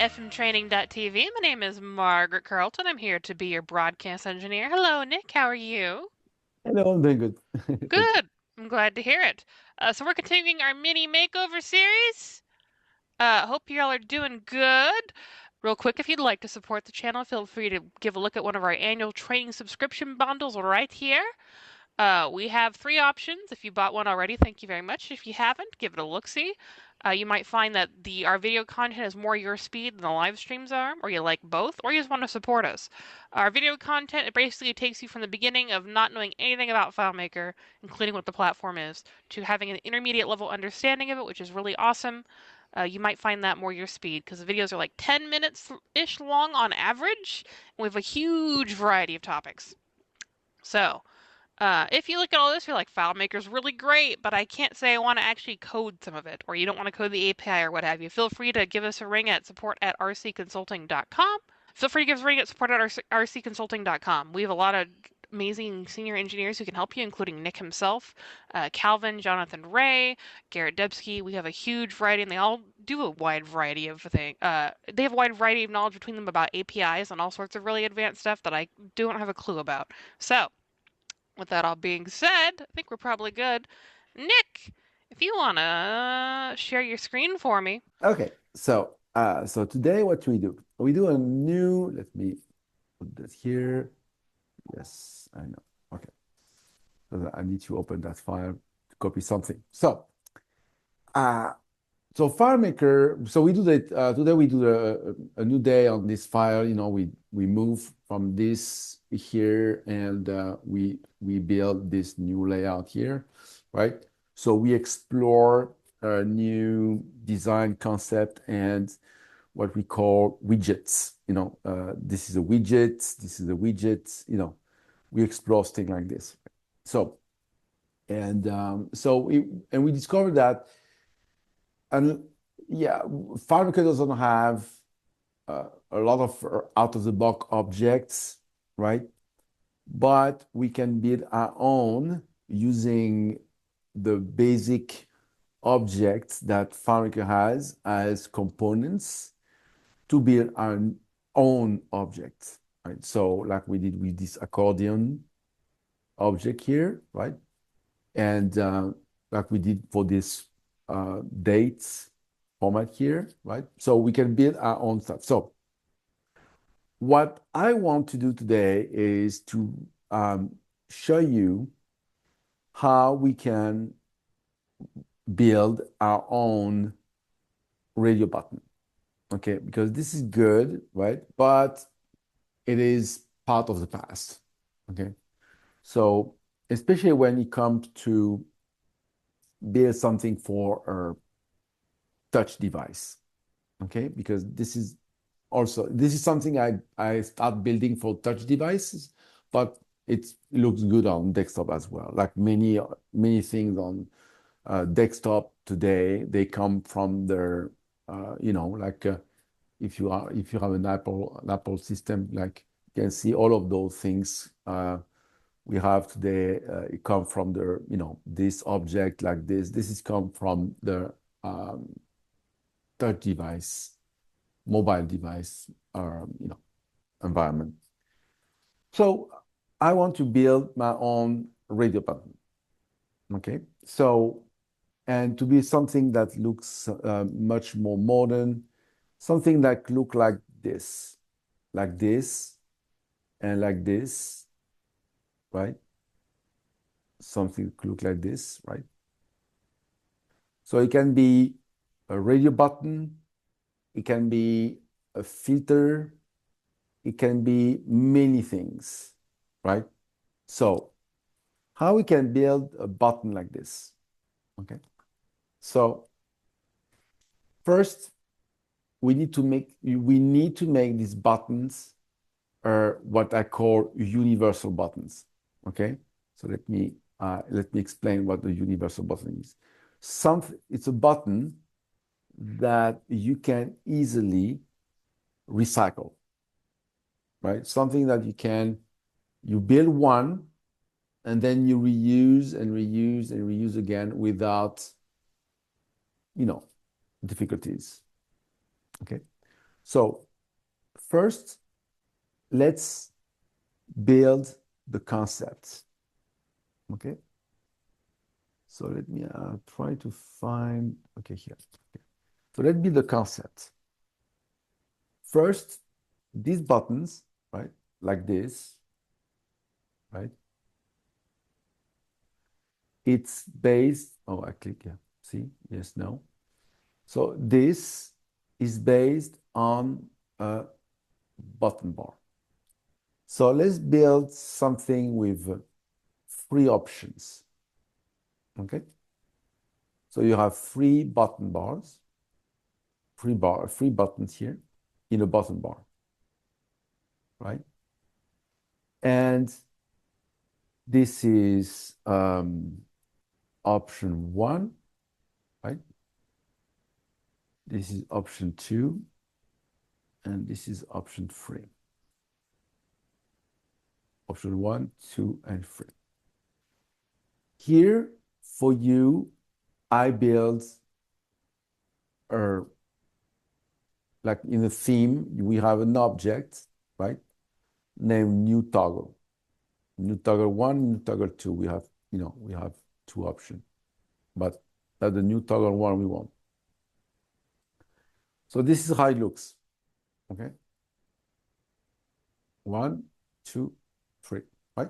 Live from Training.tv. My name is Margaret Carlton. I'm here to be your broadcast engineer. Hello, Nick. How are you? Hello, I'm doing good. Thank you. Good. I'm glad to hear it. So we're continuing our mini makeover series. Hope y'all are doing good. Real quick, if you'd like to support the channel, feel free to give a look at one of our annual training subscription bundles right here. We have three options. If you bought one already, thank you very much. If you haven't, give it a look-see. You might find that our video content is more your speed than the live streams are, or you like both, or you just want to support us. Our video content, it basically takes you from the beginning of not knowing anything about FileMaker, including what the platform is, to having an intermediate level understanding of it, which is really awesome. You might find that more your speed, because the videos are like 10 minutes-ish long on average, and we have a huge variety of topics. So, if you look at all this, you're like, FileMaker's really great, but I can't say I want to actually code some of it, or you don't want to code the API or what have you. Feel free to give us a ring at support@rcconsulting.com. Feel free to give us a ring at support@rcconsulting.com. We have a lot of amazing senior engineers who can help you, including Nick himself, Calvin, Jonathan Ray, Garrett Debsky. We have a huge variety, and they all do a wide variety of things. They have a wide variety of knowledge between them about APIs and all sorts of really advanced stuff that I don't have a clue about. So, with that all being said, I think we're probably good. Nick, if you want to share your screen for me. Okay, so today what we do? We do a new, let me put this here. Yes, I know. Okay. I need to open that file to copy something. Uh, so FileMaker, so we do that today we do a new day on this file. You know, we move from this here and we build this new layout here, right? So we explore a new design concept and what we call widgets. You know, this is a widget, this is a widget, you know, we explore things like this. So, we discovered that, and yeah, FileMaker doesn't have a lot of out-of-the-box objects, right? But we can build our own using the basic objects that FileMaker has as components to build our own objects, right? So like we did with this accordion object here, right? And like we did for this dates format here, right? So we can build our own stuff. So what I want to do today is to show you how we can build our own radio button, okay? Because this is good, right? But it is part of the past, okay? So especially when it comes to build something for a touch device, okay? Because this is something I start building for touch devices, but it looks good on desktop as well. Like many things on desktop today, they come from their you know, like if you have an Apple system, like you can see all of those things we have today. It come from the, you know, this object like this. This is come from the touch device, mobile device, you know, environment. So I want to build my own radio button. Okay, so and to be something that looks much more modern, something that look like this, and like this, right? Something look like this, right? So it can be a radio button, it can be a filter, it can be many things, right? So how we can build a button like this, okay? So first, we need to make these buttons what I call universal buttons, okay? So let me explain what the universal button is. It's a button that you can easily recycle, right? Something that you build one and then you reuse and reuse and reuse again without, you know, difficulties. Okay. So first, let's build the concept. Okay. So let me try to find, okay, here. Okay. So let's build the concept. First, these buttons, right, like this, right? It's based, oh, I click here. See, yes, no. So this is based on a button bar. So let's build something with three options. Okay. So you have three button bars, three buttons here in a button bar, right? And this is option one, right? This is option two, and this is option three. Option one, two, and three. Here for you, I build like in the theme, we have an object, right? Named new toggle. New toggle one, new toggle two. We have, we have two options, but that's the new toggle one we want. So this is how it looks. Okay. One, two, three, right?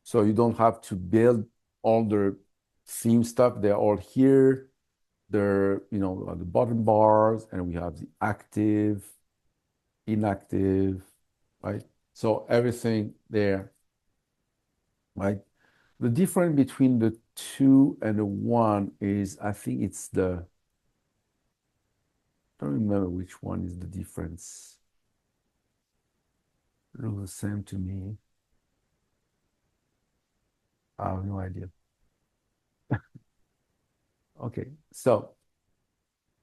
So you don't have to build all the theme stuff. They're all here. They're, the bottom bars, and we have the active, inactive, right? So everything there, right? The difference between the two and the one is, I think it's I don't remember which one is the difference. It looks the same to me. I have no idea. Okay, so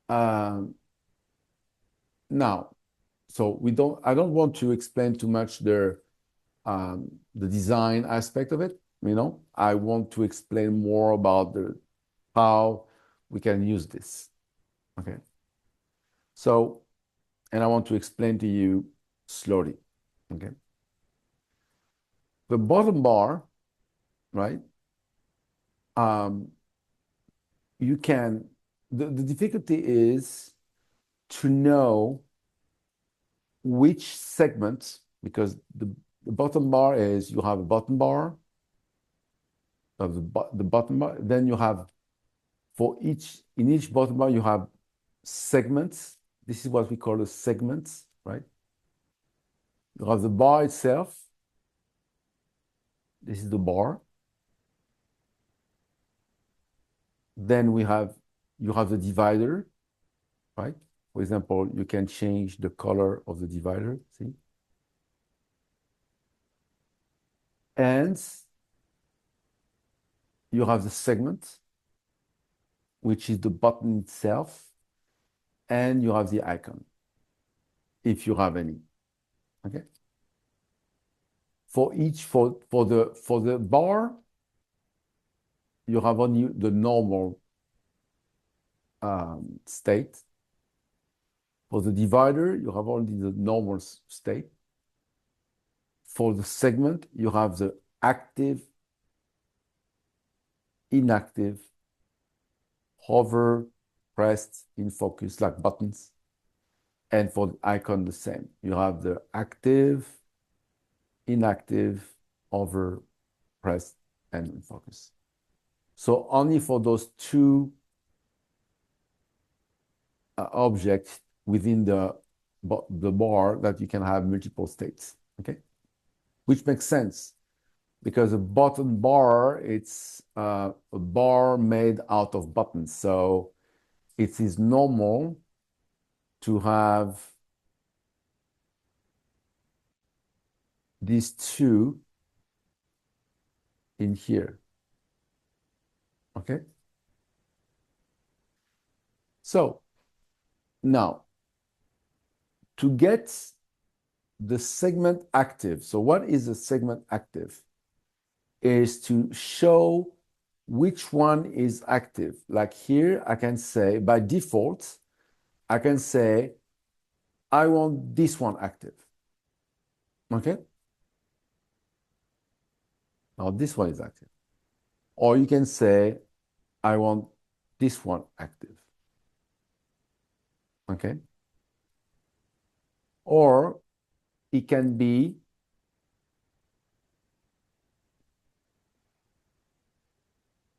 now, I don't want to explain too much the design aspect of it. I want to explain more about how we can use this. Okay. So, and I want to explain to you slowly. Okay. The bottom bar, right? You can, the difficulty is to know which segment, because the bottom bar is you have a bottom bar of the bottom bar, then you have in each bottom bar you have segments. This is what we call a segment, right? You have the bar itself. This is the bar. Then you have the divider, right? For example, you can change the color of the divider, see? And you have the segment, which is the button itself, and you have the icon, if you have any. Okay. For the bar, you have only the normal state. For the divider, you have only the normal state. For the segment, you have the active, inactive, hover, pressed, in focus, like buttons. And for the icon, the same. You have the active, inactive, hover, pressed, and in focus. So only for those two objects within the bar that you can have multiple states, okay? Which makes sense because a button bar, it's a bar made out of buttons. So it is normal to have these two in here, okay? So now, to get the segment active, so what is a segment active? Is to show which one is active. Like here, I can say, by default, I can say I want this one active. Okay? Now this one is active. Or you can say, I want this one active. Okay? Or it can be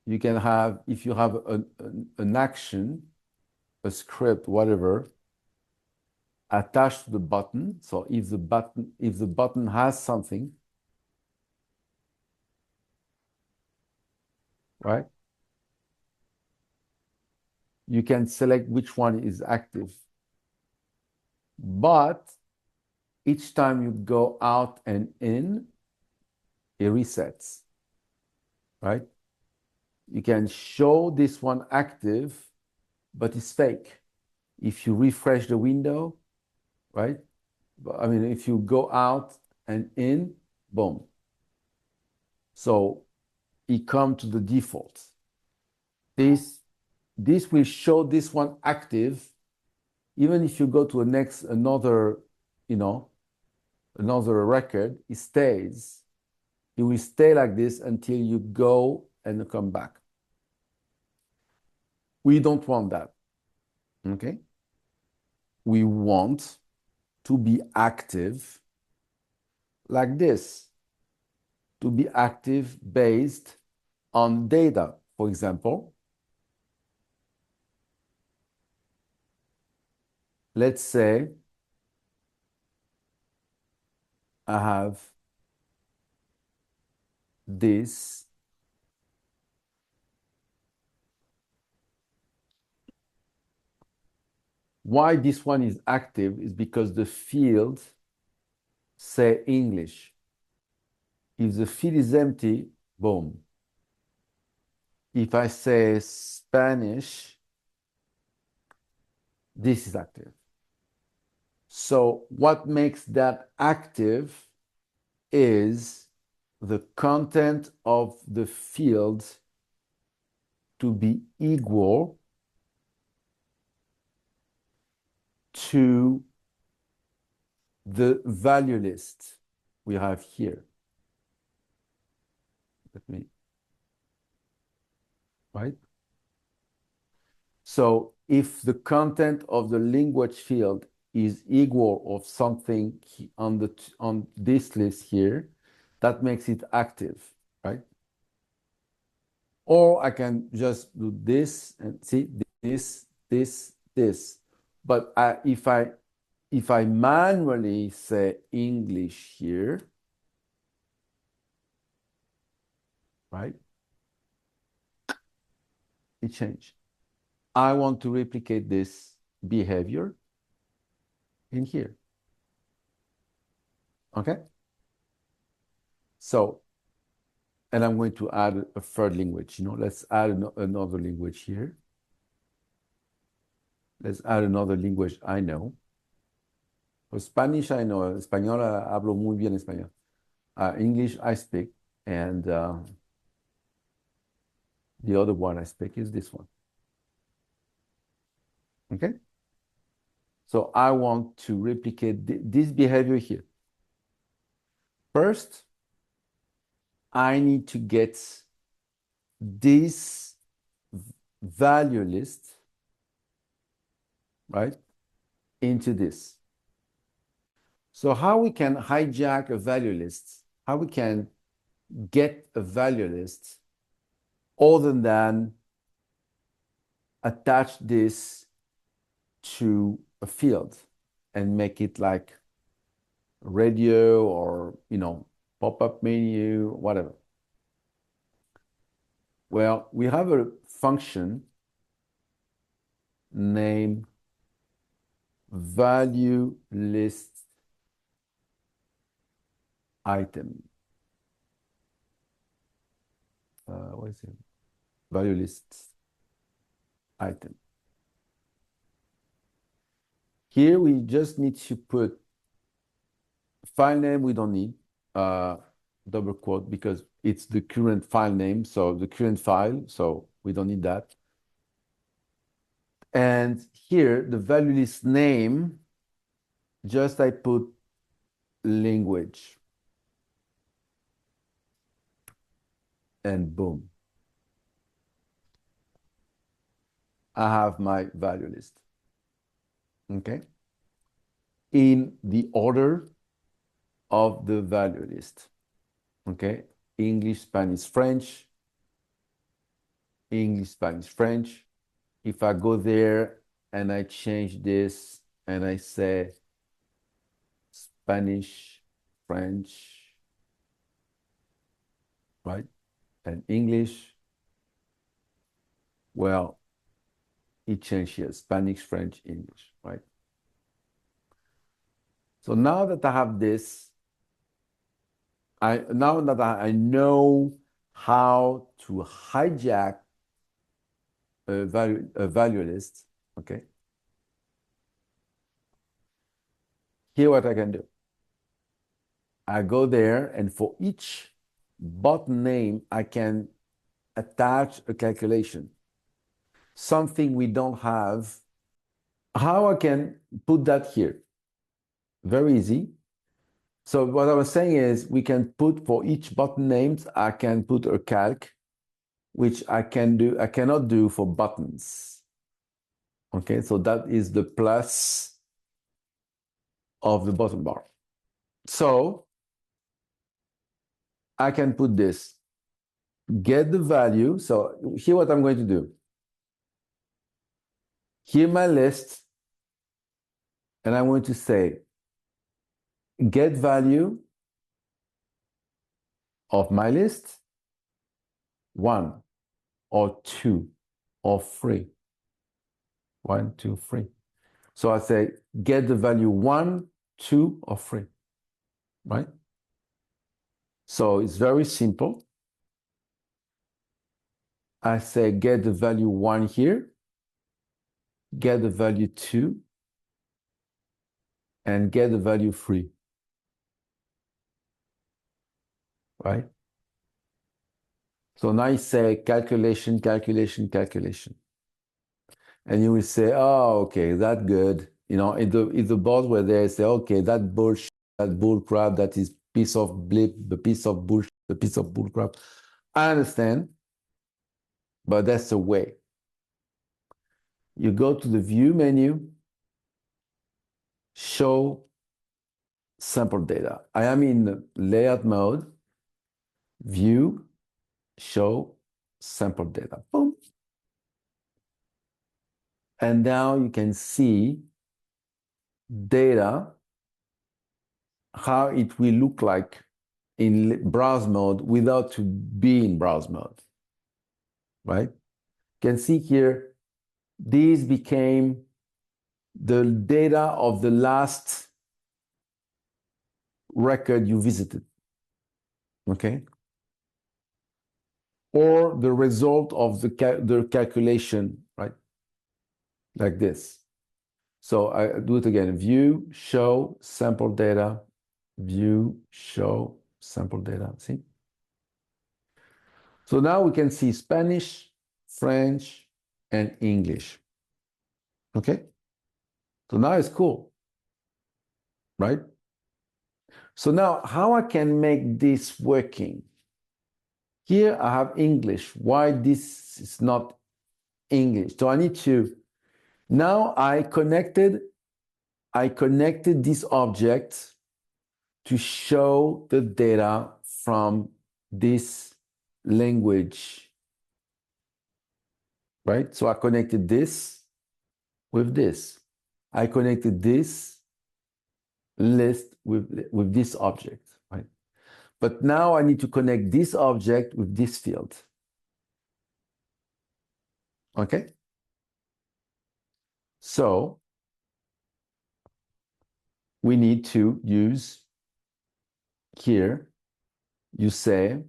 you can have, if you have an action, a script, whatever, attached to the button. So if the button has something, right? You can select which one is active. But each time you go out and in, it resets, right? You can show this one active, but it's fake. If you refresh the window, right? I mean, if you go out and in, boom. So it comes to the default. This will show this one active, even if you go to another record, it stays. It will stay like this until you go and come back. We don't want that, okay? We want to be active like this, to be active based on data. For example, let's say I have this. Why this one is active is because the field say English. If the field is empty, boom. If I say Spanish, this is active. So what makes that active is the content of the field to be equal to the value list we have here. Let me, right? So if the content of the language field is equal of something on this list here, that makes it active, right? Or I can just do this and see this, this, this. But if I manually say English here, right? It changed. I want to replicate this behavior in here. Okay? So, and I'm going to add a third language. Let's add another language here. Let's add another language I know. For Spanish, I know. Español, hablo muy bien español. English, I speak. And the other one I speak is this one. Okay? So I want to replicate this behavior here. First, I need to get this value list, right, into this. So how we can hijack a value list, how we can get a value list other than attach this to a field and make it like radio or, pop-up menu, whatever. Well, we have a function named value list item. What is it? Value list item. Here we just need to put file name. We don't need double quote because it's the current file name, so the current file, so we don't need that. And here the value list name just I put language and boom, I have my value list. Okay. In the order of the value list. Okay. English, Spanish, French, English, Spanish, French. If I go there and I change this and I say Spanish, French, right? And English, well, it changed here, Spanish, French, English, right? So now that I have this, now that I know how to hijack a value list, okay? Here what I can do. I go there and for each button name, I can attach a calculation, something we don't have. How I can put that here? Very easy. So what I was saying is we can put for each button names, I can put a calc, which I cannot do for buttons. Okay, so that is the plus of the bottom bar. So I can put this, get the value. So here what I'm going to do. Here my list, and I'm going to say get value of my list, 1 or 2 or 3. 1, 2, 3. So I say get the value 1, 2, or 3, right? So it's very simple. I say get the value 1 here, get the value 2, and get the value 3, right? So now I say calculation, calculation, calculation. And you will say, oh, okay, that's good. You know, if the boss were there, say, okay, that bullshit, that bull crap, that is piece of blip, the piece of bullshit, the piece of bull crap. I understand, but that's the way. You go to the view menu, show sample data. I am in layout mode, view, show sample data. Boom. And now you can see data, how it will look like in browse mode without to be in browse mode, right? You can see here, these became the data of the last record you visited, okay? Or the result of the calculation, right? Like this. So I do it again, view, show, sample data, view, show, sample data, see? So now we can see Spanish, French, and English, okay? So now it's cool, right? So now how I can make this working? Here I have English. Why this is not English? So I need to, now I connected this object to show the data from this language, right? So I connected this with this. I connected this list with this object, right? But now I need to connect this object with this field. Okay? So we need to use here, you say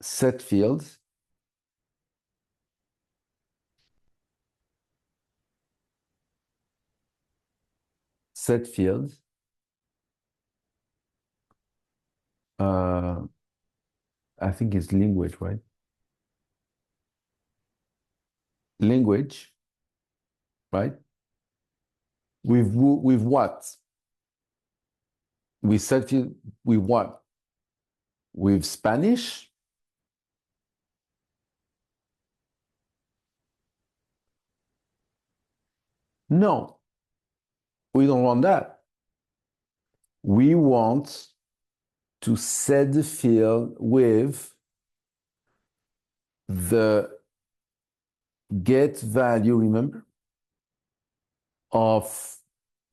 set fields, set fields, I think it's language, right? Language, right? With what? We set it with what? With Spanish? No, we don't want that. We want to set the field with the get value, remember, of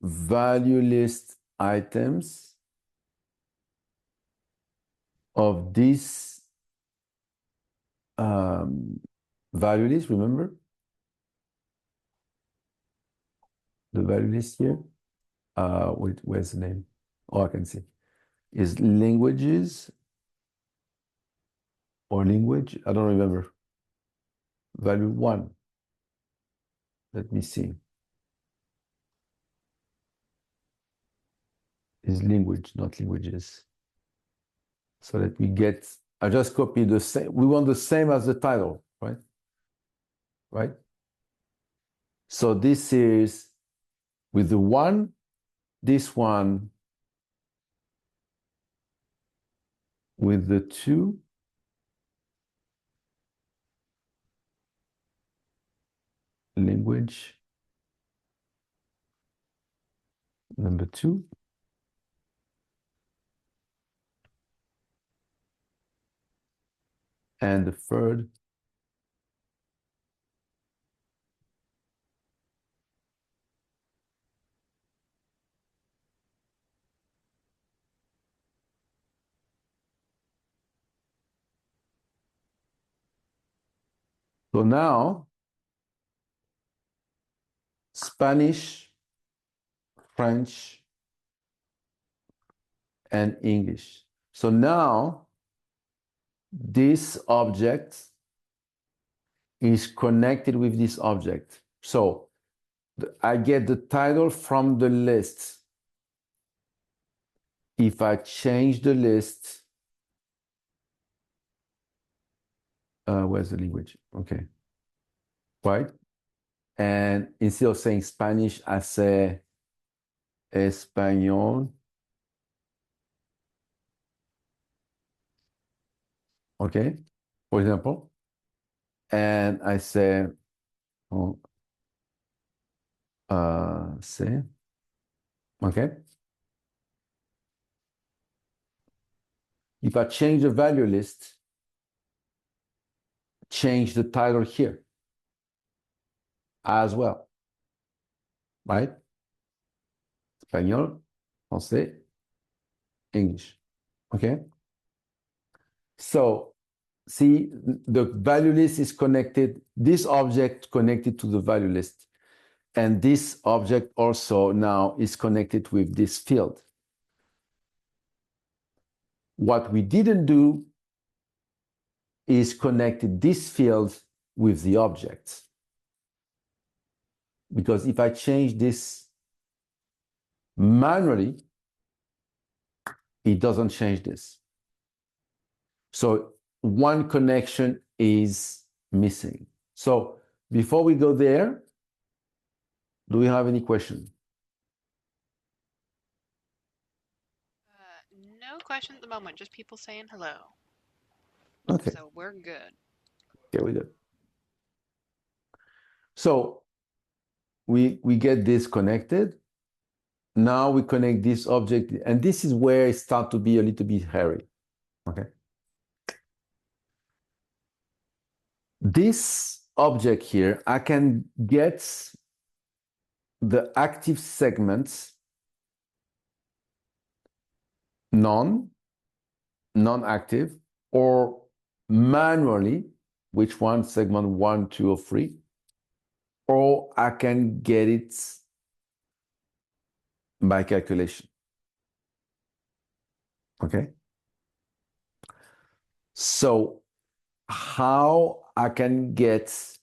value list items of this value list, remember? The value list here. Wait, where's the name? Oh, I can see. Is languages or language? I don't remember. Value 1. Let me see. Is language, not languages. So let me get, I just copy the same. We want the same as the title, right? Right? So this is with the 1, this one with the 2, language number 2, and the third so now Spanish, French, and English. So now this object is connected with this object. So I get the title from the list. If I change the list, where's the language? Okay, right? And instead of saying Spanish, I say español. Okay, for example. And I say, oh, say, okay. If I change the value list, change the title here as well, right? Español, français, English, okay? So see, the value list is connected, this object connected to the value list, and this object also now is connected with this field. What we didn't do is connected this field with the object. Because if I change this manually, it doesn't change this. So one connection is missing. So before we go there, do we have any question? No question at the moment, just people saying hello. Okay. So we're good. Okay, we're good. So we get this connected. Now we connect this object, and this is where it starts to be a little bit hairy. Okay. This object here, I can get the active segments non-active, or manually, which one, segment 1, 2, or 3, or I can get it by calculation. Okay. So how I can get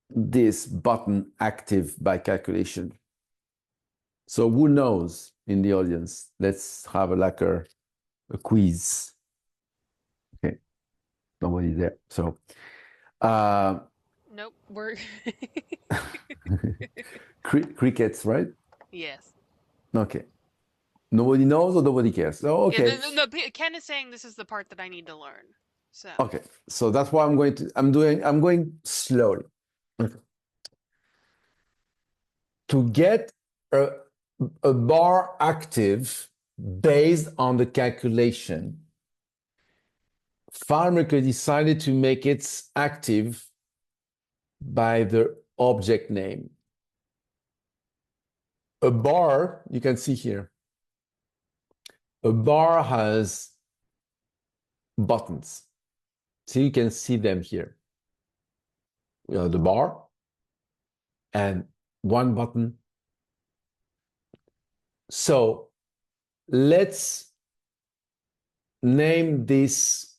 this button active by calculation? So who knows in the audience? Let's have a quiz. Okay, nobody there. So Nope, we're Crickets, right? yes. Okay. Nobody knows or nobody cares. Oh, Yeah, okay. Ken is saying this is the part that I need to learn. So, Okay. So that's why I'm going slowly. Okay. To get a, a bar active based on the calculation, FileMaker decided to make it active by the object name. A bar, you can see here, a bar has buttons. So you can see them here. We have the bar and one button. So let's name this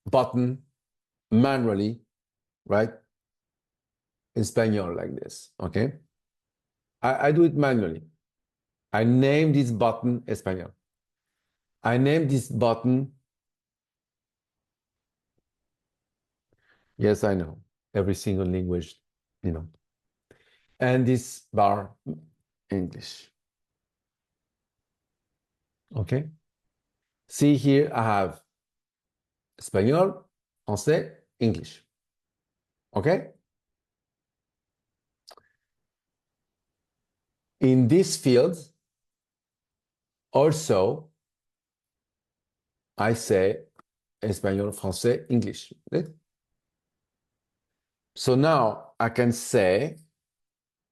button manually, right? Espanol like this, okay? I do it manually. I name this button Espanol. I name this button, yes, I know, every single language, you know. And this bar, English, okay? See here, I have Español, Français, English, okay? In this field, also, I say Español, Français, English. Okay? So now I can say,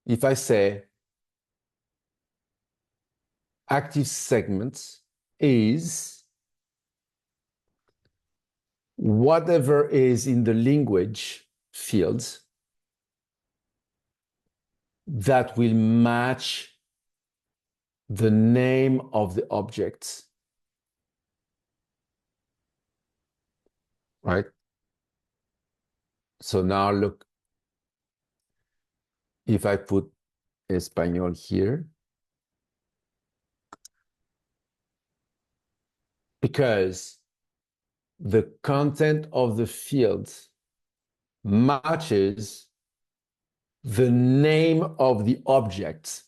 if I say active segment is whatever is in the language fields that will match the name of the object, right? So now look, if I put Español here, because the content of the field matches the name of the object,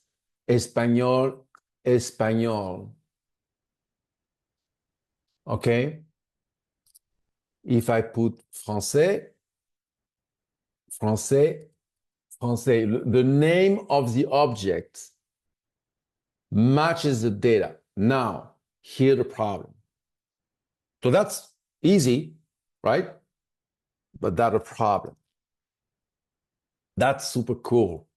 Español, Español. Okay? If I put Français, Français, Français, the name of the object matches the data. Now, here's the problem. So that's easy, right? But that's a problem. That's super cool.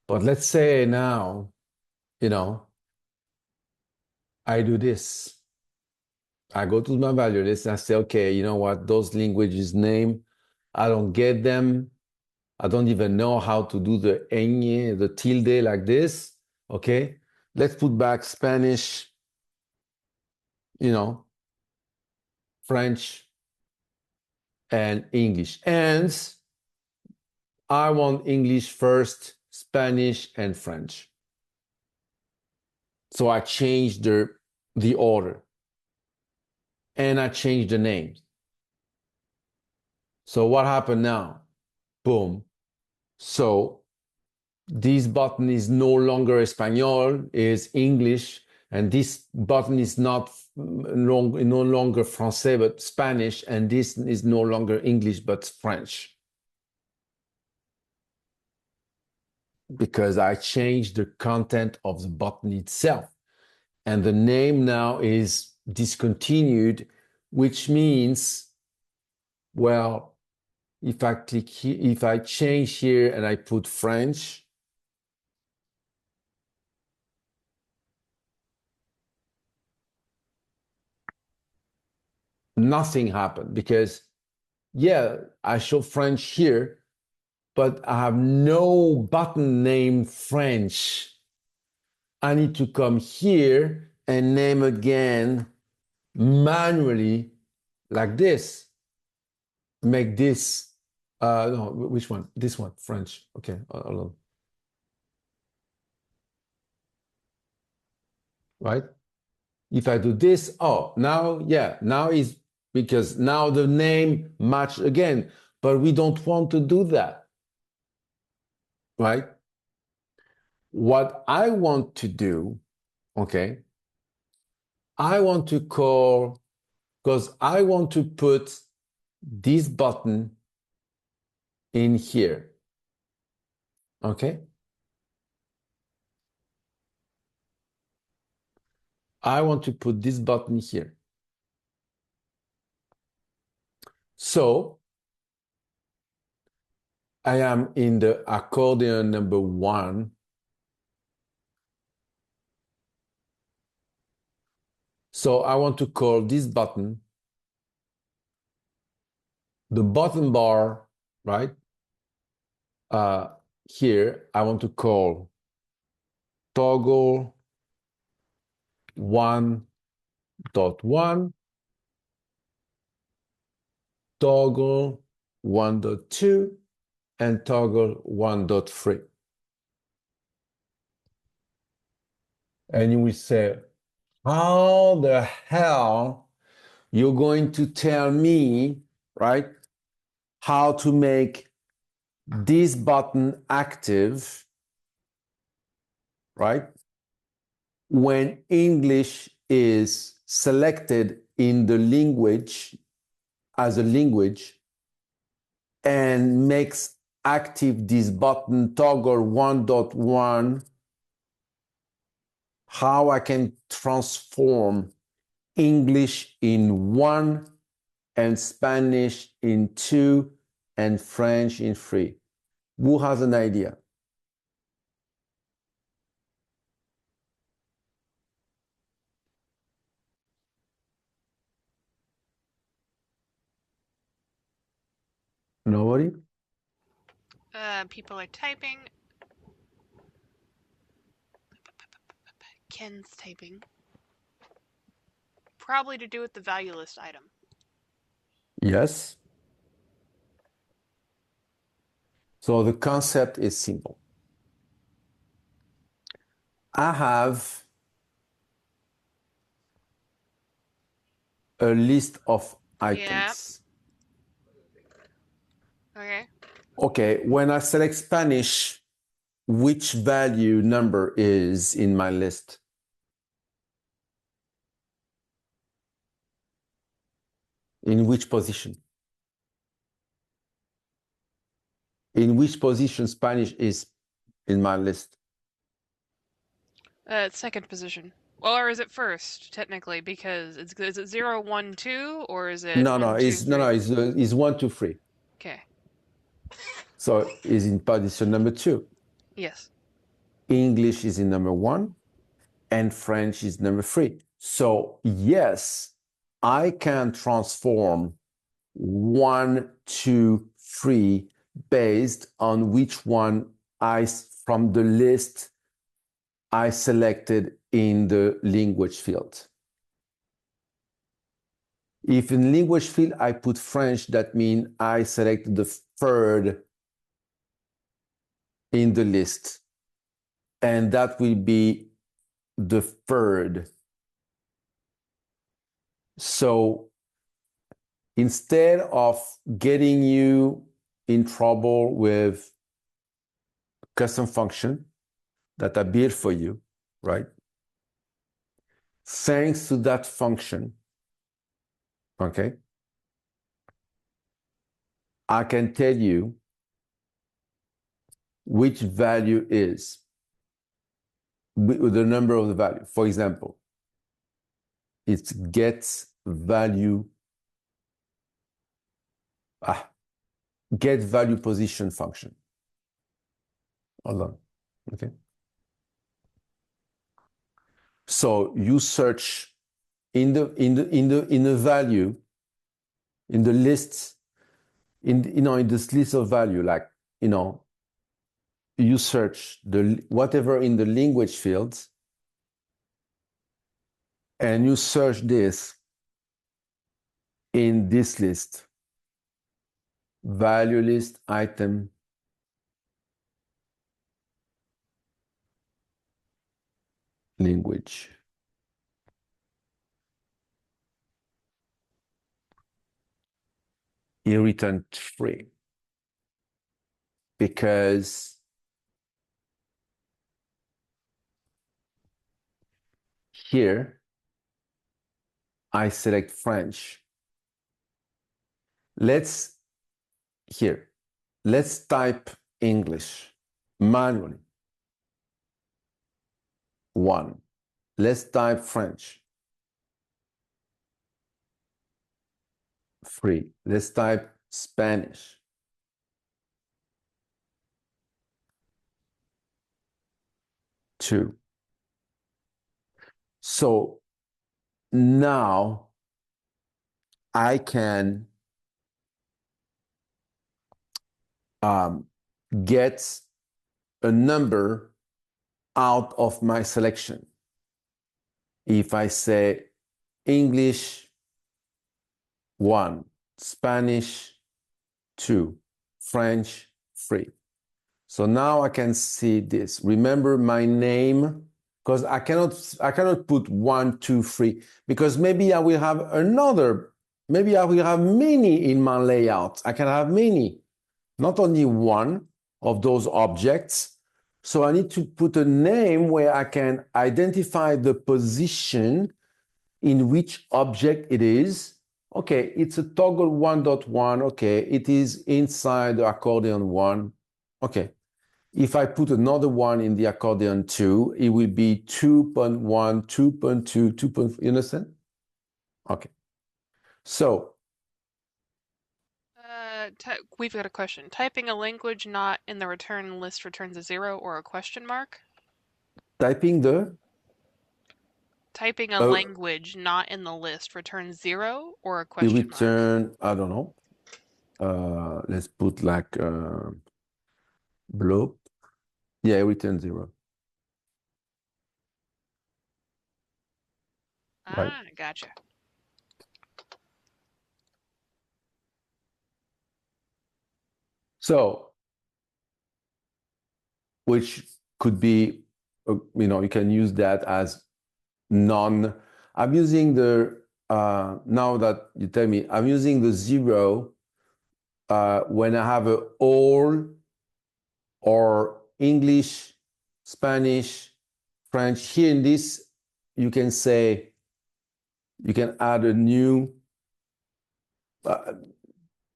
But let's say now, you know, I do this. I go to my value list and I say, okay, you know what? Those languages name, I don't get them. I don't even know how to do the ñ, the tilde like this. Okay, let's put back Spanish, you know, French, and English. And I want English first, Spanish, and French. So I changed the order and I changed the names. So what happened now? Boom. So this button is no longer Espanol, is English, and this button is no longer Français, but Spanish, and this is no longer English, but French. Because I changed the content of the button itself. And the name now is discontinued, which means, well, if I click here, if I change here and I put French, nothing happened because, yeah, I show French here, but I have no button named French. I need to come here and name again manually like this. Make this, no, which one? This one, French. Okay, hold on. Right? If I do this, oh, now, yeah, now is because now the name match again. but we don't want to do that, right? What I want to do, okay, I want to call, because I want to put this button in here, okay? I want to put this button here. So I am in the accordion number 1. So I want to call this button the bottom bar, right? Here, I want to call toggle 1.1, toggle 1.2, and toggle 1.3. And you will say, how the hell you're going to tell me, right, how to make this button active, right, when English is selected in the language as a language and makes active this button toggle 1.1, how I can transform English in 1 and Spanish in 2 and French in 3. Who has an idea? Nobody? People are typing. Ken's typing. Probably to do with the value list item. Yes. So the concept is simple. I have a list of items. Yeah. Okay. Okay, when I select Spanish, which value number is in my list? In which position? In which position Spanish is in my list? Second position. Well, or is it first, technically? Because is it 0, 1, 2, or is it No, 1, 2, 3? no, it's 1, 2, 3. Okay. So is in position number 2. Yes. English is in number 1, and French is number 3. So yes, I can transform 1, 2, 3 based on which one from the list I selected in the language field. If in language field I put French, that means I selected the third in the list, and that will be the third. So instead of getting you in trouble with custom function that I built for you, right? Thanks to that function, okay, I can tell you which value is the number of the value. For example, it's get value position function. Hold on. Okay. So you search in the value, in the list, in this list of value, like, you search the whatever in the language fields, and you search this in this list, value list item language. it returned 3 because here I select French. Let's type English manually. 1. Let's type French. 3. Let's type Spanish. 2. So now I can get a number out of my selection. If I say English 1, Spanish 2, French 3. So now I can see this. Remember my name, because I cannot put 1, 2, 3, because maybe I will have maybe I will have many in my layout. I can have many, not only one of those objects. So I need to put a name where I can identify the position in which object it is. Okay, it's a toggle 1.1. Okay, it is inside the accordion 1. Okay. If I put another one in the accordion 2, it will be 2.1, 2.2, 2.4. You understand? Okay. So We've got a question. Typing a language not in the return list returns a 0 or a question mark? typing Typing a language not in the list returns 0 or a it question mark? return, I don't know. Let's put like blob. Yeah, it returns 0. Right. Ah, gotcha. So, which could be, you can use that as I'm using now that you tell me, I'm using the 0 when I have a all or English, Spanish, French. Here in this, you can add a new,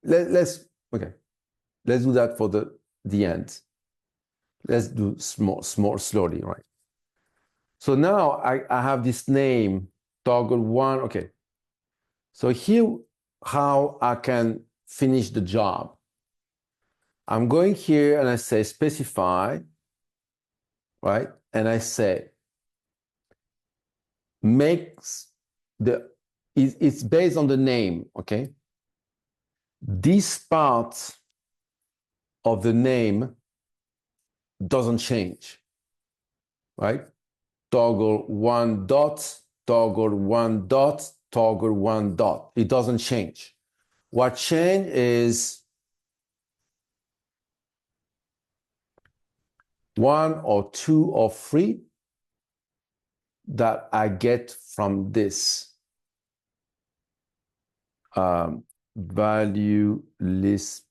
let's do that for the end. Let's do small, slowly, right? So now I have this name, toggle 1. Okay. So here, how I can finish the job. I'm going here and I say specify, right? And I say it's based on the name, okay? This part of the name doesn't change, right? Toggle 1 dot, toggle 1 dot, toggle 1 dot. It doesn't change. What changed is 1 or 2 or 3 that I get from this value list,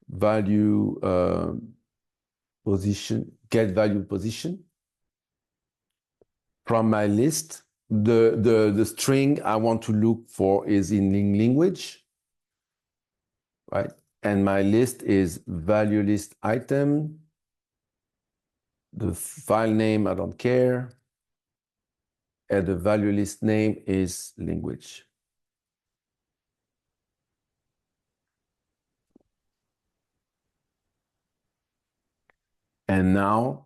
value position, get value position from my list. The string I want to look for is in language, right? And my list is value list item. The file name, I don't care. And the value list name is language. And now,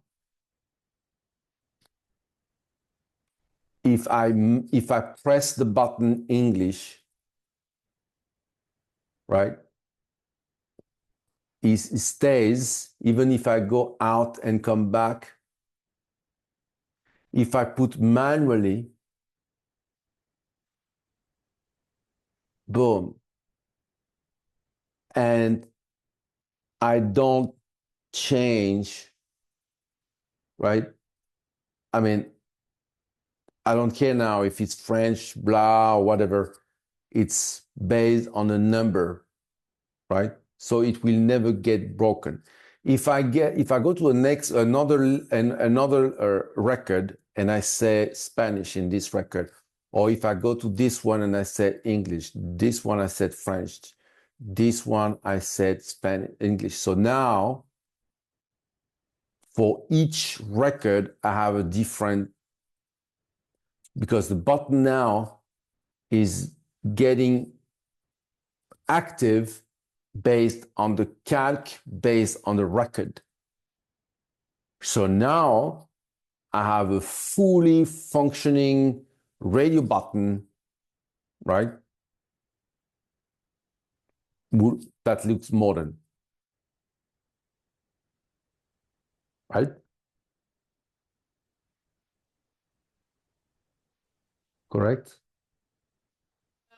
if I press the button English, right? It stays even if I go out and come back. If I put manually, boom, and I don't change, right? I mean, I don't care now if it's French, blah, or whatever. It's based on a number, right? So it will never get broken. If I go to another record and I say Spanish in this record, or if I go to this one and I said English, this one I said French, this one I said Spanish, English. So now for each record, I have a different, because the button now is getting active based on the calc, based on the record. So now I have a fully functioning radio button, right? That looks modern, right? Correct?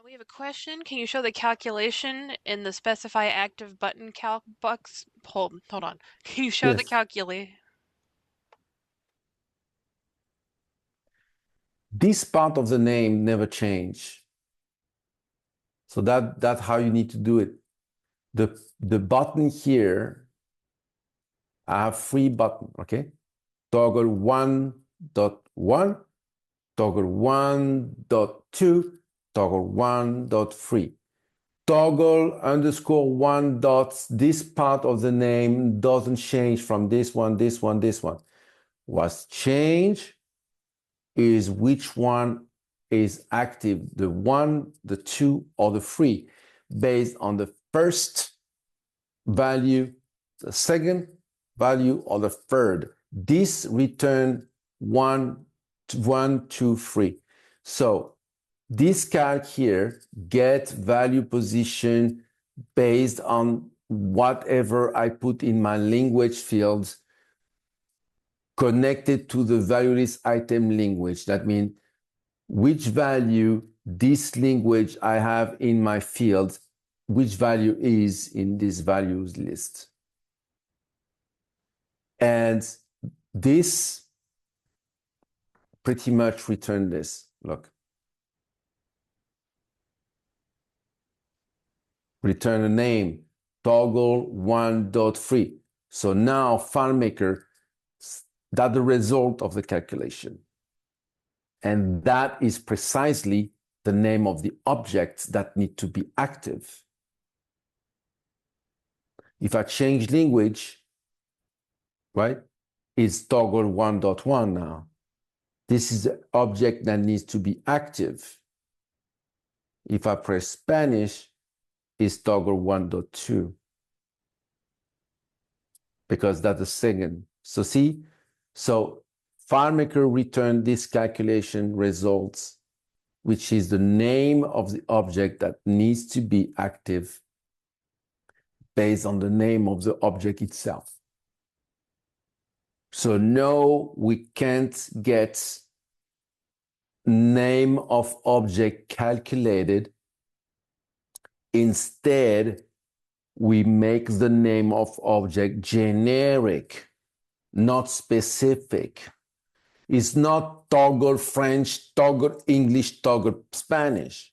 We have a question. Can you show the calculation in the specify active button calc box? Hold on. Can you show the Yes. calculate? This part of the name never change. So that's how you need to do it. The button here, I have 3 buttons, okay? Toggle 1.1, toggle 1.2, toggle 1.3. Toggle underscore 1 dots, this part of the name doesn't change from this one, this one, this one. What's changed is which one is active, the 1, the 2, or the 3, based on the first value, the second value, or the third. This return 1, 2, 3. So this calc here get value position based on whatever I put in my language fields connected to the value list item language. That means which value this language I have in my fields, which value is in this values list. And this pretty much return this. Look. Return a name, toggle 1.3. So now FileMaker, that's the result of the calculation. And that is precisely the name of the objects that need to be active. If I change language, right, it's toggle 1.1 now. This is the object that needs to be active. If I press Spanish, it's toggle 1.2. Because that's the second. So see, so FileMaker returned this calculation results, which is the name of the object that needs to be active based on the name of the object itself. So no, we can't get name of object calculated. Instead, we make the name of object generic, not specific. It's not toggle French, toggle English, toggle Spanish.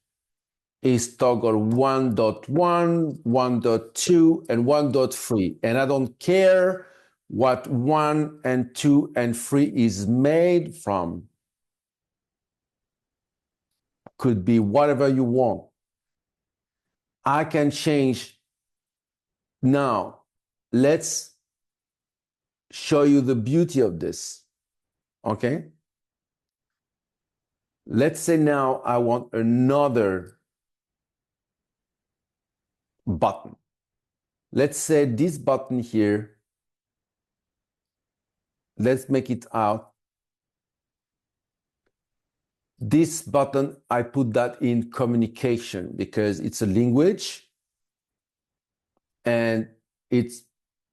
It's toggle 1.1, 1.2, and 1.3. And I don't care what 1 and 2 and 3 is made from. Could be whatever you want. I can change. Now, let's show you the beauty of this. Okay? Let's say now I want another button. Let's say this button here, let's make it out. This button, I put that in communication because it's a language and it's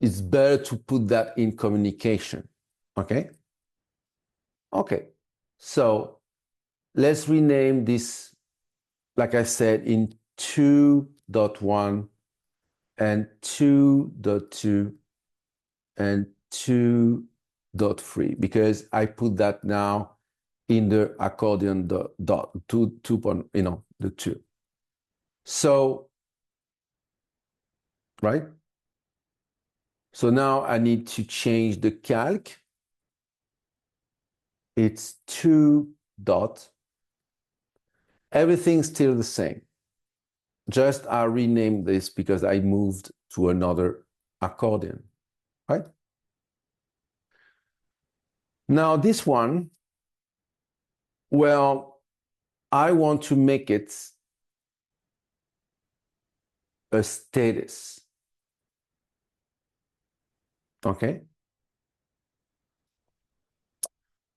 better to put that in communication. Okay? Okay. So let's rename this, like I said, in 2.1 and 2.2 and 2.3 because I put that now in the accordion the 2, the 2. So, right? So now I need to change the calc. It's 2 dot. Everything's still the same. Just I renamed this because I moved to another accordion, right? Now this one, well, I want to make it a status, okay?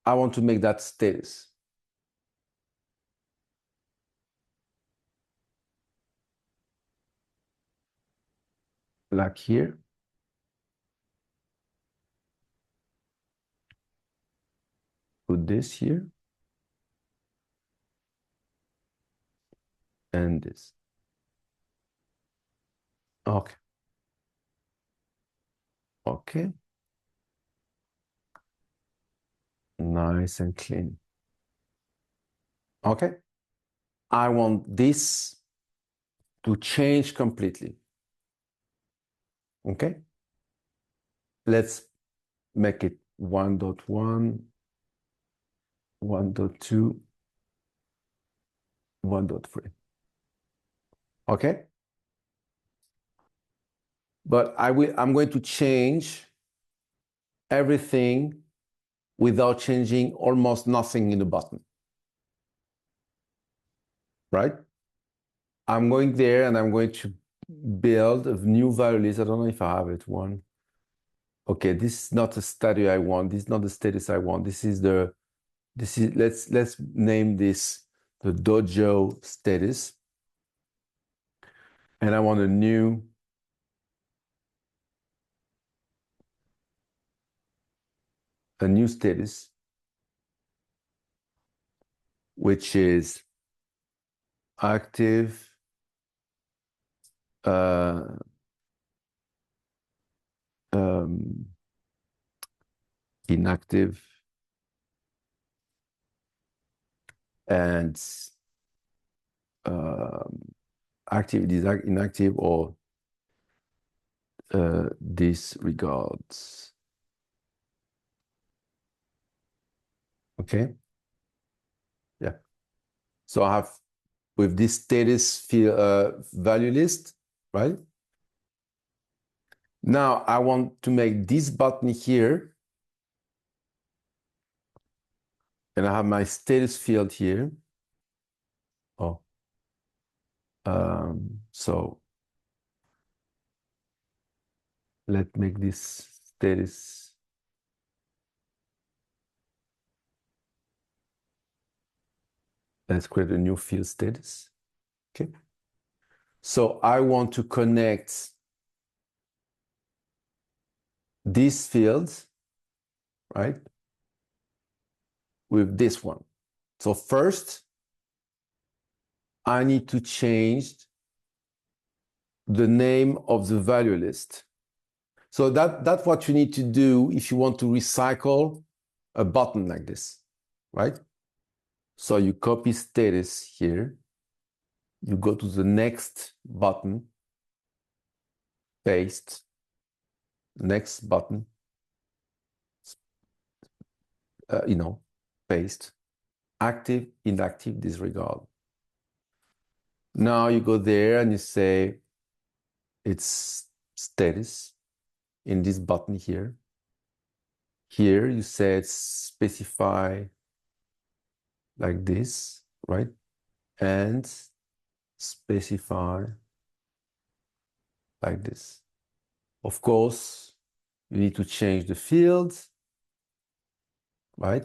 I want to make that status. Like here. Put this here. And this. Okay. Okay. Nice and clean. Okay. I want this to change completely. Okay. Let's make it 1.1, 1.2, 1.3. Okay. But I'm going to change everything without changing almost nothing in the button. Right? I'm going there and I'm going to build a new value list. I don't know if I have it. One. Okay, this is not the status I want. This is not the status I want. Let's name this the dojo status. And I want a new status, which is active, inactive, and active, inactive, or disregards. Okay. Yeah. So I have with this status field value list, right? Now I want to make this button here, and I have my status field here. Oh, so let's make this status. Let's create a new field status. Okay. So I want to connect these fields, right, with this one. So first, I need to change the name of the value list. So that's what you need to do if you want to recycle a button like this, right? So you copy status here. You go to the next button, paste, next button, paste, active, inactive, disregard. Now you go there and you say it's status in this button here. Here you said specify like this, right? And specify like this. Of course, you need to change the fields, right?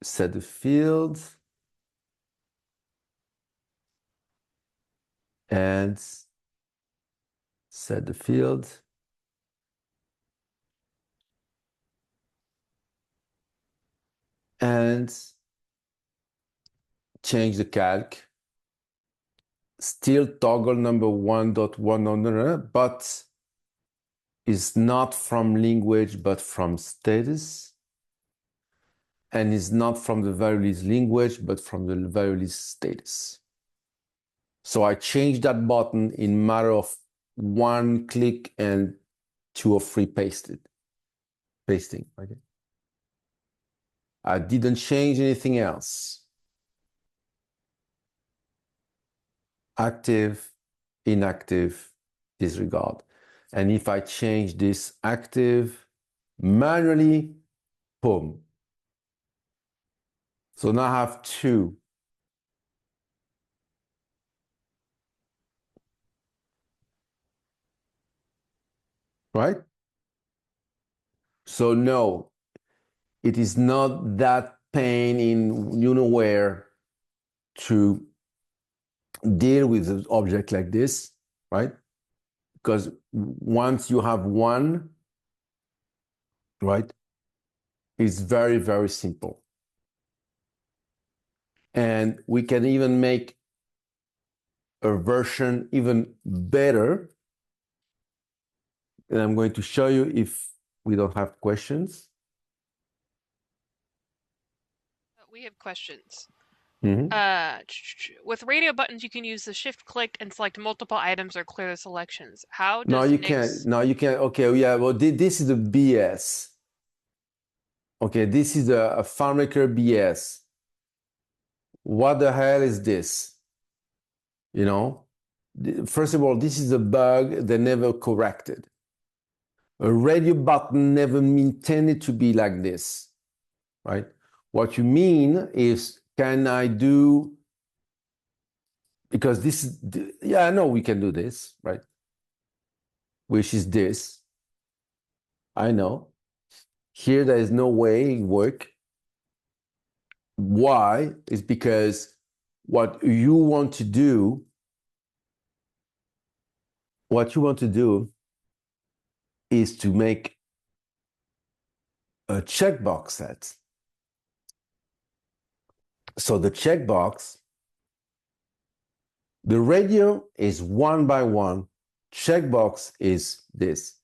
Set the fields and set the field. And change the calc. Still toggle number 1.1, but is not from language, but from status. And is not from the value list language, but from the value list status. So I changed that button in a matter of one click and 2 or 3 pasting. Okay. I didn't change anything else. Active, inactive, disregard. And if I change this active manually, boom. So now I have 2. Right? So no, it is not that pain in you know where to deal with an object like this, right? Because once you have one, right, it's very, very simple. And we can even make a version even better. And I'm going to show you if we don't have questions. We have questions. Mm-hmm. With radio buttons, you can use the shift click and select multiple items or clear the selections. How No, does you can't. Nick's... No, you can't. Okay, yeah, well, this is the BS. Okay, this is a FileMaker BS. What the hell is this? You know, first of all, this is a bug they never corrected. A radio button never intended to be like this, right? What you mean is, can I do, because this is, yeah, I know we can do this, right? Which is this. I know. Here, there is no way it work. Why? Is because what you want to do is to make a checkbox set. So the checkbox, the radio is 1 by 1. Checkbox is this.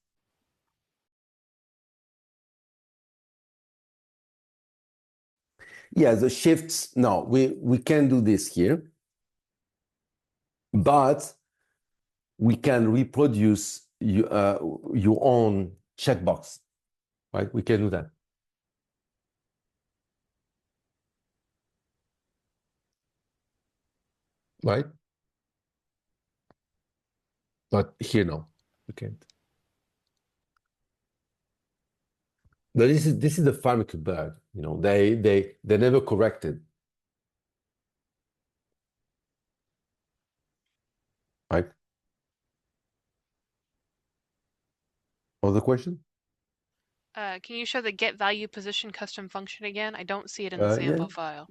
Yeah, the shifts, no, we can do this here, but we can reproduce your own checkbox, right? We can do that. Right? But here, no, we can't. But this is the FileMaker bug. You know, they never corrected. Right? Other question? Can you show the get value position custom function again? I don't see it in the Yeah. sample file.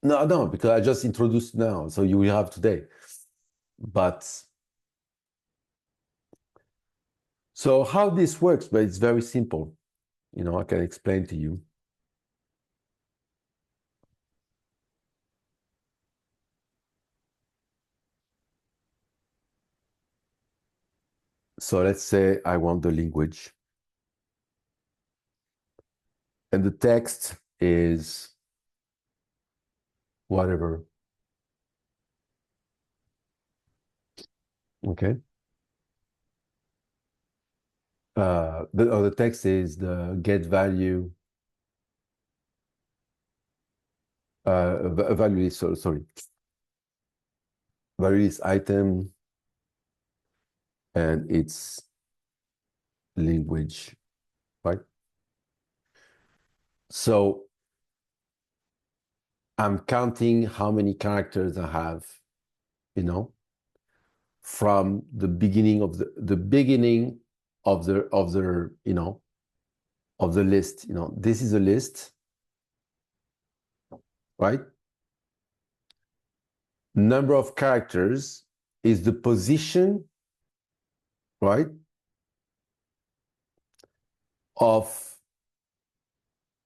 No, because I just introduced now, so you will have today. But so how this works, but it's very simple. You know, I can explain to you. So let's say I want the language. And the text is whatever. Okay. The text is the get value. Value is, sorry. Value is item and it's language, right? So I'm counting how many characters I have, you know, from the beginning of the beginning of the you know, of the list. You know, this is a list, right? Number of characters is the position, right, of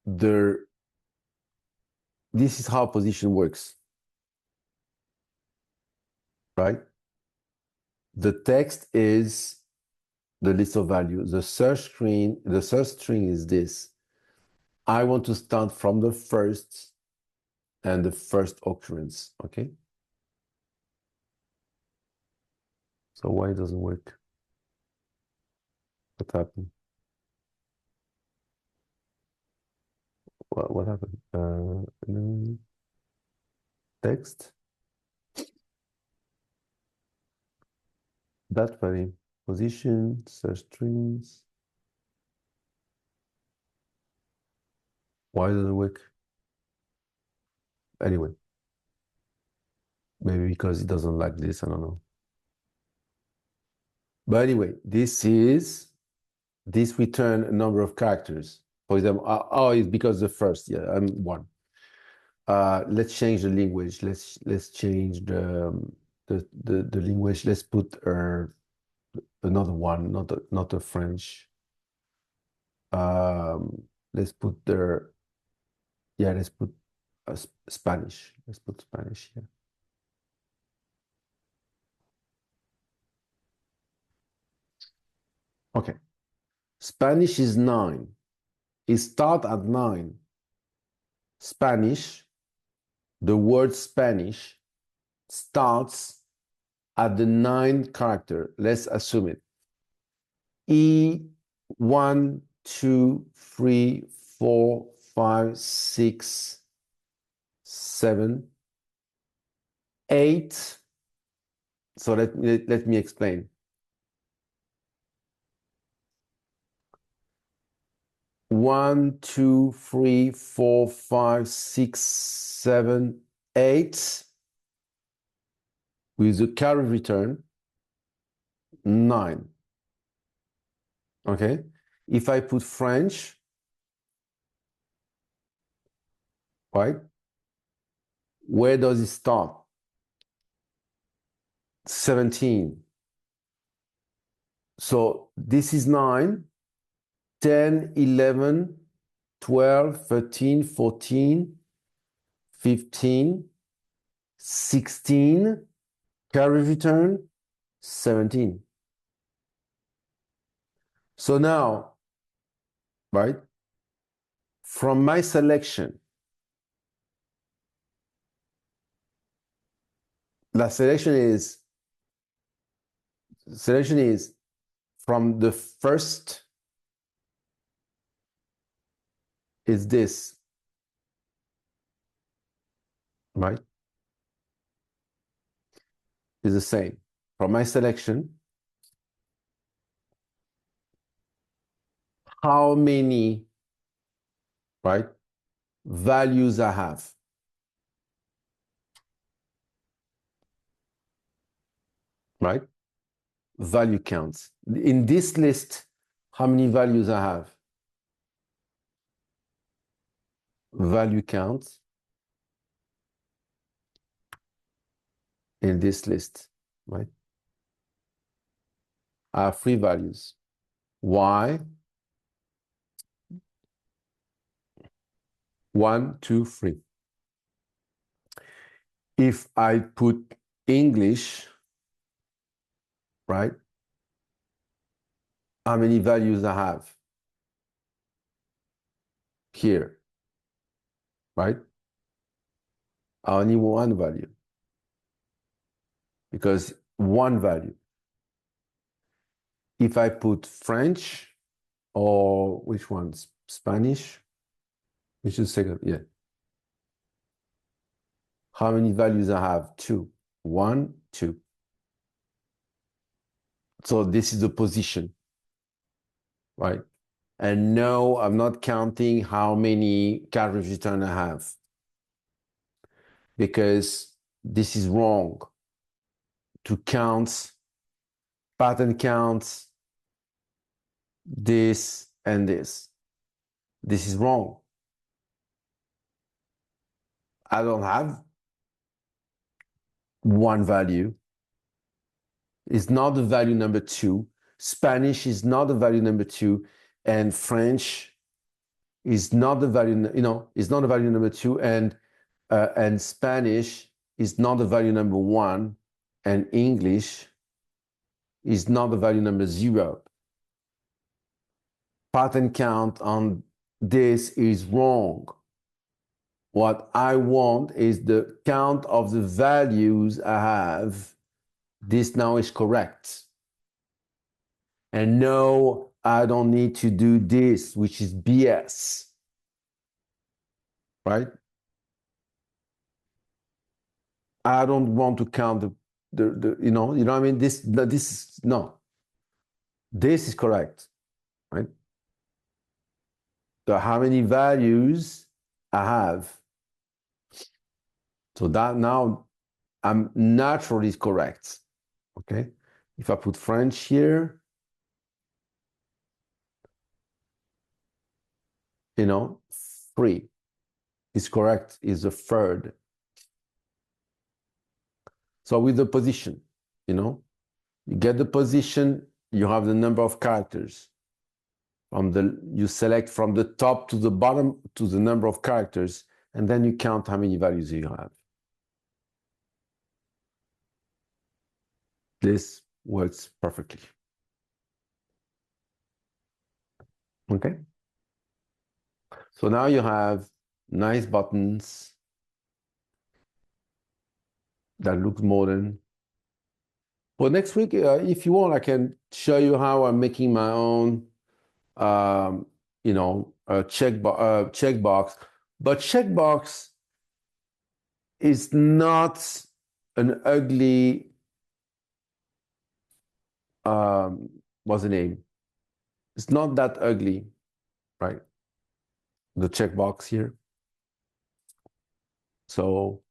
the, this is how position works, right? The text is the list of values. The search string is this. I want to start from the first and the first occurrence, okay? So why it doesn't work? What happened? What happened? Text. That funny. Position, search strings. Why doesn't it work? Anyway, maybe because it doesn't like this, I don't know. But anyway, this return a number of characters. For example, oh, it's because the first, yeah, I'm one. Let's change the language. Let's change the language. Let's put another one, not a French. Let's put let's put Spanish. Let's put Spanish here. Okay. Spanish is 9. It starts at 9. Spanish, the word Spanish starts at the 9th character. Let's assume it. E1, 2, 3, 4, 5, 6, 7, 8. So let me explain. One, 2, 3, 4, 5, 6, 7, 8. With the carry return, 9. Okay? If I put French, right? Where does it start? 17. So this is 9, 10, 11, 12, 13, 14, 15, 16, carry return, 17. So now, right, from my selection, the selection is from the first is this, right? Is the same. From my selection, how many, right, values I have. Right? Value counts. In this list, how many values I have? Value counts in this list, right? I have 3 values. Why? 1, 2, 3. If I put English, right? How many values I have? Here, right? Only 1 value. Because 1 value. If I put French, or which ones? Spanish? Which is second? Yeah. How many values I have? 2. 1, 2. So this is the position, right? And no, I'm not counting how many carriage return I have, because this is wrong to count, pattern counts, this and this. This is wrong. I don't have 1 value. It's not the value number 2. Spanish is not the value number 2, and French is not the value, is not the value number 2, and Spanish is not the value number 1, and English is not the value number 0. Pattern count on this is wrong. What I want is the count of the values I have This now is correct. And no, I don't need to do this, which is BS. Right? I don't want to count the you know what I mean? This is no. This is correct, right? So how many values I have. So that now I'm naturally correct. Okay. If I put French here, 3 is correct, is the third. So with the position, you get the position, you have the number of characters. You select from the top to the bottom to the number of characters, and then you count how many values you have. This works perfectly. Okay. So now you have nice buttons that look modern. Well, next week, if you want, I can show you how I'm making my own, checkbox. But checkbox is not an ugly, what's the name? It's not that ugly, right? The checkbox here. So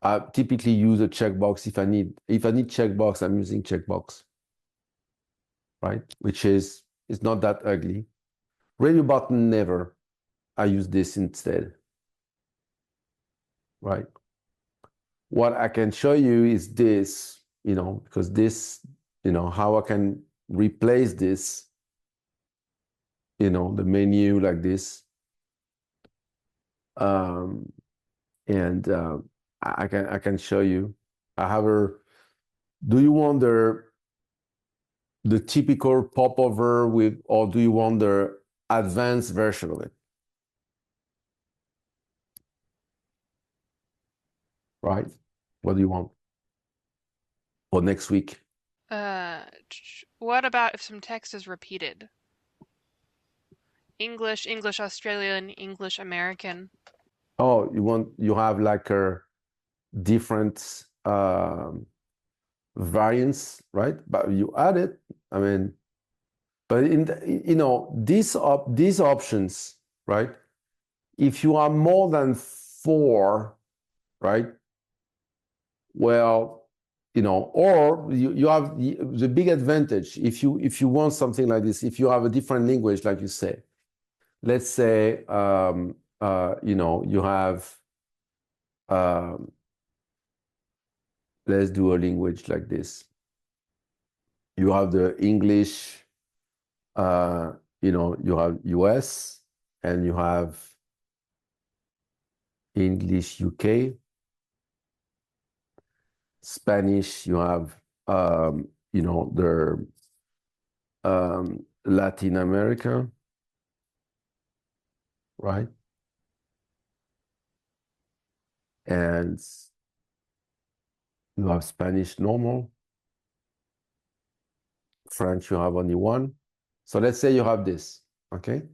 I typically use a checkbox if I need checkbox, I'm using checkbox, right? Which is, it's not that ugly. Radio button, never. I use this instead, right? What I can show you is this, because this, how I can replace this, the menu like this. And I can show you. Do you want the typical popover or do you want the advanced version of it? Right? What do you want for next week? What about if some text is repeated? English, English Australian, English American. Oh, you have like a different variants, right? But you add it. I mean, but these options, right? If you are more than 4, right? Well, or you have the big advantage if you want something like this. If you have a different language, like you say, let's say you have let's do a language like this. You have the English, you have US, and you have English UK. Spanish, you have the Latin America, right? And you have Spanish normal. French, you have only one. So let's say you have this, okay?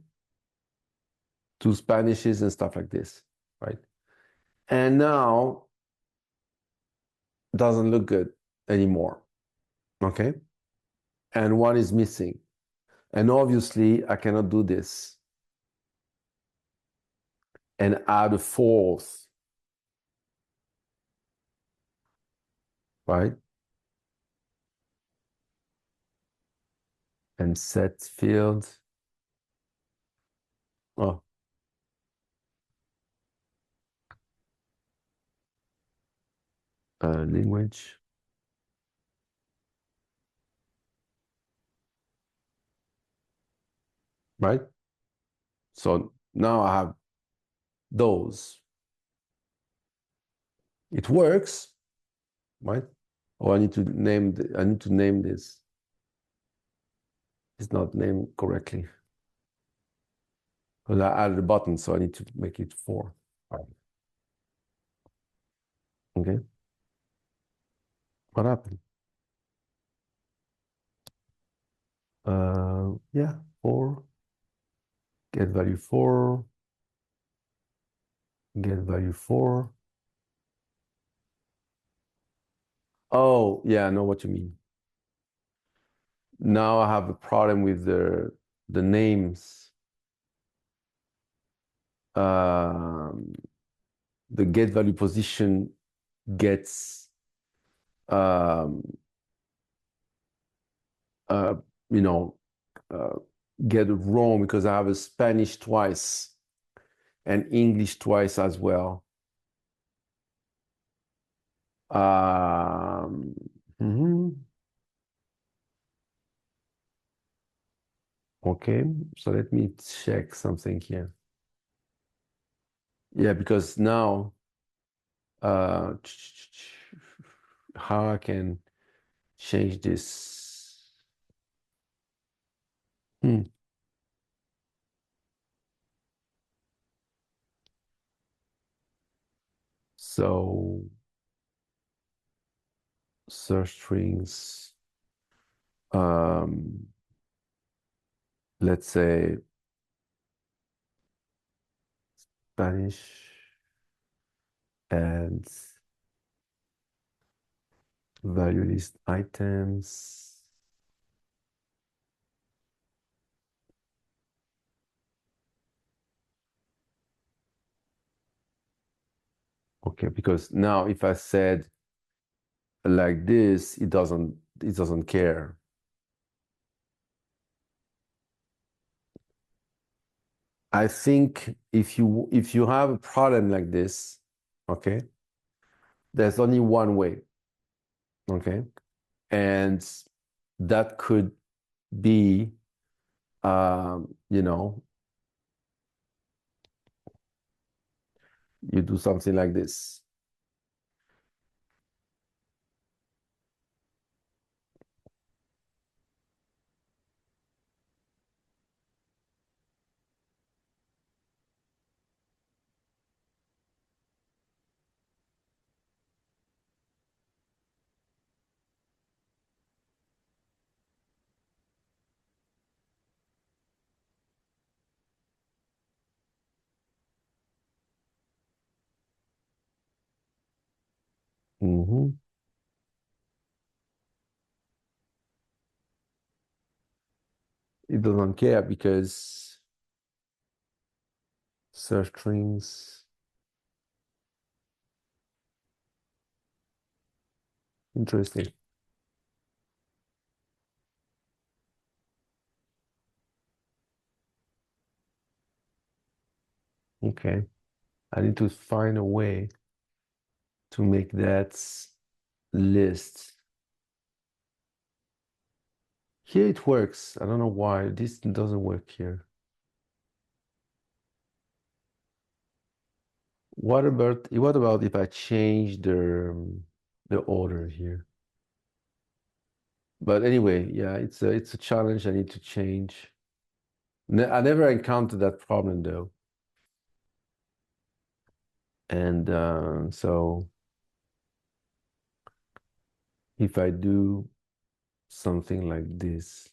2 Spanishes and stuff like this, right? And now it doesn't look good anymore, okay? And one is missing. And obviously, I cannot do this and add a 4th, right? And set field. Oh. Language. Right? So now I have those. It works, right? Oh, I need to name this. It's not named correctly. Because I added a button, so I need to make it 4. Right. Okay. What happened? Yeah, 4, get value 4, get value 4. Oh, yeah, I know what you mean. Now I have a problem with the names. Um, the get value position gets um, uh, you know uh, get it wrong because I have a Spanish twice and English twice as well. Mhm. Okay, so let me check something here. Yeah, because now uh, how I can change this. Hmm. So search strings, um, let's say Spanish and value list items. Okay, because now if I said like this, it doesn't care. I think if you have a problem like this, okay, there's only one way, okay, and that could be, you know, you do something like this. Mhm. It doesn't care because search strings, interesting. Okay, I need to find a way to make that list. Here it works. I don't know why this doesn't work here. What about if I change the order here? But anyway, yeah, it's a challenge I need to change. I never encountered that problem though. And so if I do something like this,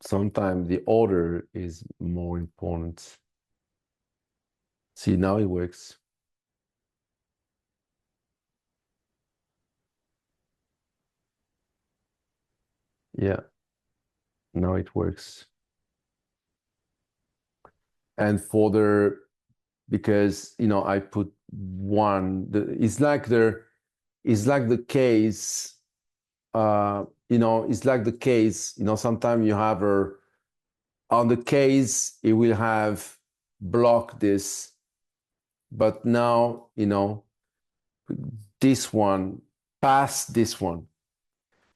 sometimes the order is more important. See, now it works. Yeah, now it works. And because I put one, it's like the case, it's like the case, sometimes you have on the case, it will have block this, but now, this one pass this one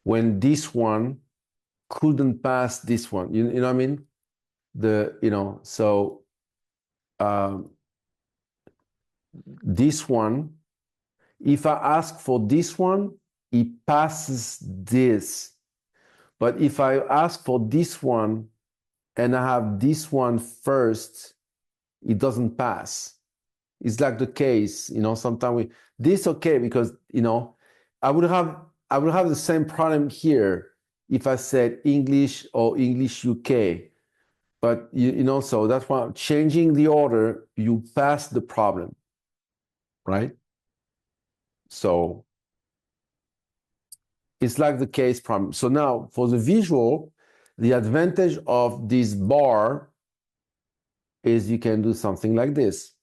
when this one couldn't pass this one. You know what I mean? So um, this one, if I ask for this one, it passes this. But if I ask for this one and I have this one first, it doesn't pass. It's like the case, sometimes this okay because, I would have the same problem here if I said English or English UK. But you know, so that's why changing the order, you pass the problem, right? So it's like the case problem. So now for the visual, the advantage of this bar is you can do something like this.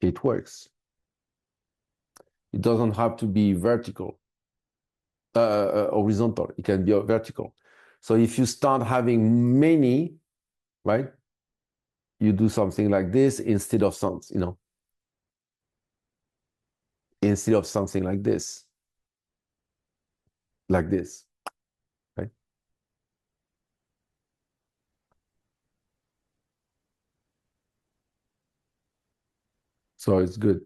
It works. It doesn't have to be vertical, horizontal. It can be vertical. So if you start having many, right, you do something like this instead of something, you know, instead of something like this, right? So it's good.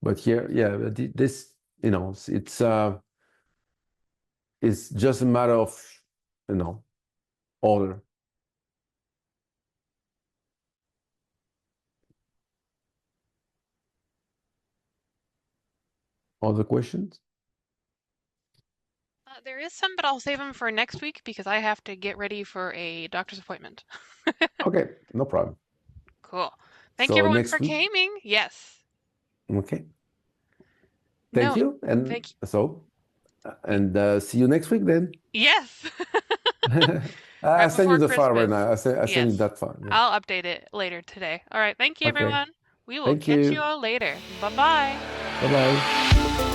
But here, yeah, this, you know, it's just a matter of, you know, order. Other questions? There is some, but I'll save them for next week because I have to get ready for a doctor's appointment. Okay, no problem. Cool. Thank you So everyone for next week, gaming. Yes. okay. Thank No, you. And thank you. so, and see you next week then. Yes. I Right send you before the file right Christmas. now. I send you Yes. that file. Yeah. I'll update it later today. All right. Thank you, Okay. everyone. We will Thank catch you you. all later. Bye-bye. Bye bye.